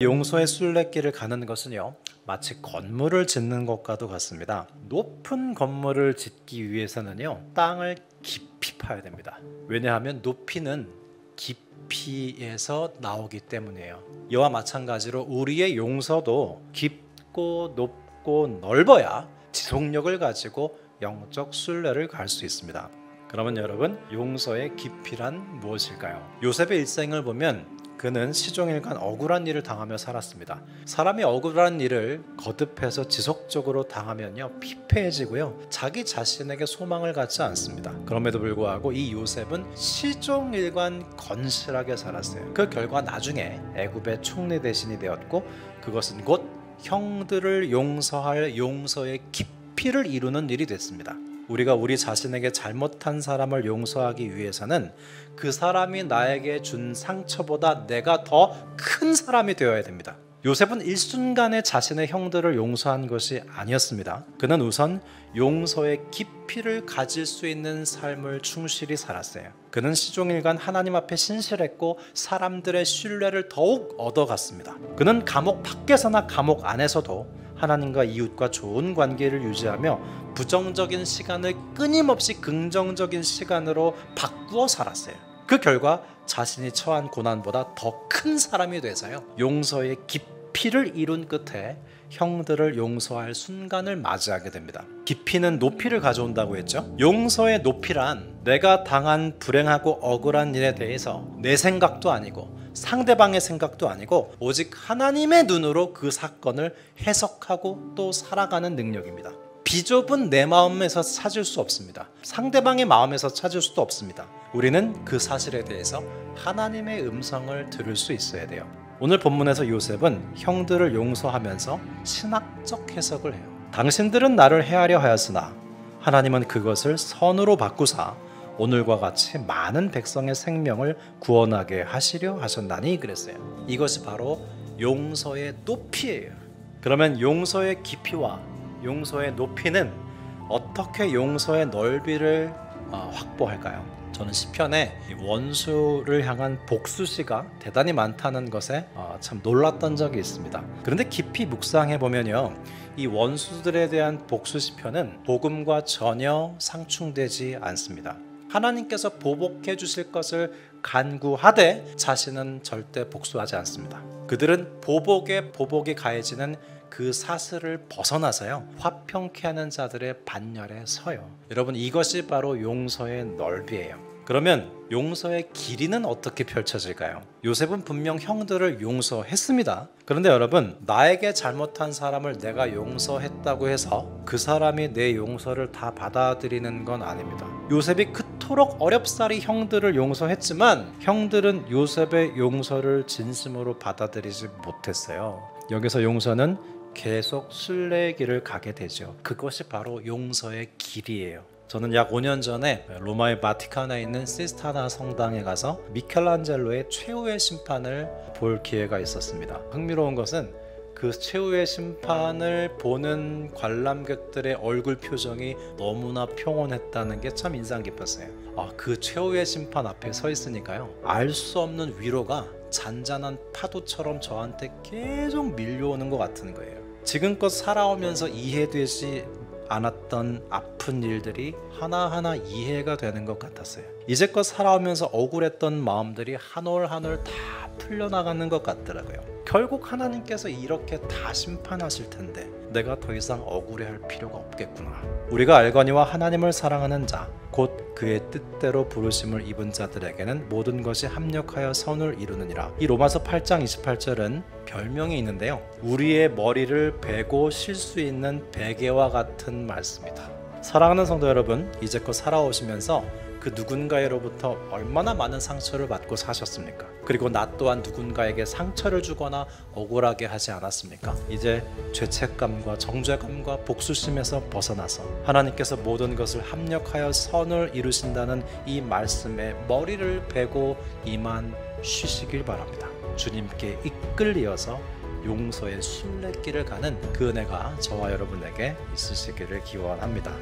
용서의 순례길을 가는 것은요, 마치 건물을 짓는 것과도 같습니다. 높은 건물을 짓기 위해서는요, 땅을 깊이 파야 됩니다. 왜냐하면 높이는 깊이에서 나오기 때문이에요. 이와 마찬가지로 우리의 용서도 깊고 높고 넓어야 지속력을 가지고 영적 순례를 갈 수 있습니다. 그러면 여러분, 용서의 깊이란 무엇일까요? 요셉의 일생을 보면 그는 시종일관 억울한 일을 당하며 살았습니다. 사람이 억울한 일을 거듭해서 지속적으로 당하면요, 피폐해지고요, 자기 자신에게 소망을 갖지 않습니다. 그럼에도 불구하고 이 요셉은 시종일관 건실하게 살았어요. 그 결과 나중에 애굽의 총리 대신이 되었고, 그것은 곧 형들을 용서할 용서의 깊이를 이루는 일이 됐습니다. 우리가 우리 자신에게 잘못한 사람을 용서하기 위해서는 그 사람이 나에게 준 상처보다 내가 더 큰 사람이 되어야 됩니다. 요셉은 일순간에 자신의 형들을 용서한 것이 아니었습니다. 그는 우선 용서의 깊이를 가질 수 있는 삶을 충실히 살았어요. 그는 시종일관 하나님 앞에 신실했고 사람들의 신뢰를 더욱 얻어갔습니다. 그는 감옥 밖에서나 감옥 안에서도 하나님과 이웃과 좋은 관계를 유지하며 부정적인 시간을 끊임없이 긍정적인 시간으로 바꾸어 살았어요. 그 결과 자신이 처한 고난보다 더 큰 사람이 돼서요, 용서의 깊이를 이룬 끝에 형들을 용서할 순간을 맞이하게 됩니다. 깊이는 높이를 가져온다고 했죠. 용서의 높이란 내가 당한 불행하고 억울한 일에 대해서 내 생각도 아니고 상대방의 생각도 아니고 오직 하나님의 눈으로 그 사건을 해석하고 또 살아가는 능력입니다. 비좁은 내 마음에서 찾을 수 없습니다. 상대방의 마음에서 찾을 수도 없습니다. 우리는 그 사실에 대해서 하나님의 음성을 들을 수 있어야 돼요. 오늘 본문에서 요셉은 형들을 용서하면서 신학적 해석을 해요. 당신들은 나를 해하려 하였으나 하나님은 그것을 선으로 바꾸사 오늘과 같이 많은 백성의 생명을 구원하게 하시려 하셨나니 그랬어요. 이것이 바로 용서의 높이예요. 그러면 용서의 깊이와 용서의 높이는 어떻게 용서의 넓이를 확보할까요? 저는 시편에 원수를 향한 복수시가 대단히 많다는 것에 참 놀랐던 적이 있습니다. 그런데 깊이 묵상해 보면요, 이 원수들에 대한 복수 시편은 복음과 전혀 상충되지 않습니다. 하나님께서 보복해 주실 것을 간구하되 자신은 절대 복수하지 않습니다. 그들은 보복에 보복이 가해지는 그 사슬을 벗어나서요, 화평케 하는 자들의 반열에 서요. 여러분, 이것이 바로 용서의 넓이에요. 그러면 용서의 길이는 어떻게 펼쳐질까요? 요셉은 분명 형들을 용서했습니다. 그런데 여러분, 나에게 잘못한 사람을 내가 용서했다고 해서 그 사람이 내 용서를 다 받아들이는 건 아닙니다. 요셉이 그토록 어렵사리 형들을 용서했지만 형들은 요셉의 용서를 진심으로 받아들이지 못했어요. 여기서 용서는 계속 순례의 길을 가게 되죠. 그것이 바로 용서의 길이에요. 저는 약 5년 전에 로마의 바티칸에 있는 시스타나 성당에 가서 미켈란젤로의 최후의 심판을 볼 기회가 있었습니다. 흥미로운 것은 그 최후의 심판을 보는 관람객들의 얼굴 표정이 너무나 평온했다는 게 참 인상 깊었어요. 그 최후의 심판 앞에 서 있으니까요, 알 수 없는 위로가 잔잔한 파도처럼 저한테 계속 밀려오는 것 같은 거예요. 지금껏 살아오면서 이해되지 않았던 아픈 일들이 하나하나 이해가 되는 것 같았어요. 이제껏 살아오면서 억울했던 마음들이 한 올 한 올 다 풀려나가는 것 같더라고요. 결국 하나님께서 이렇게 다 심판하실 텐데 내가 더 이상 억울해할 필요가 없겠구나. 우리가 알거니와 하나님을 사랑하는 자, 곧 그의 뜻대로 부르심을 입은 자들에게는 모든 것이 합력하여 선을 이루느니라. 이 로마서 8장 28절은 별명이 있는데요, 우리의 머리를 베고 쉴 수 있는 베개와 같은 말씀이다. 사랑하는 성도 여러분, 이제껏 살아오시면서 그 누군가로부터 얼마나 많은 상처를 받고 사셨습니까? 그리고 나 또한 누군가에게 상처를 주거나 억울하게 하지 않았습니까? 이제 죄책감과 정죄감과 복수심에서 벗어나서 하나님께서 모든 것을 합력하여 선을 이루신다는 이 말씀에 머리를 베고 이만 쉬시길 바랍니다. 주님께 이끌리어서 용서의 순례길을 가는 그 은혜가 저와 여러분에게 있으시기를 기원합니다.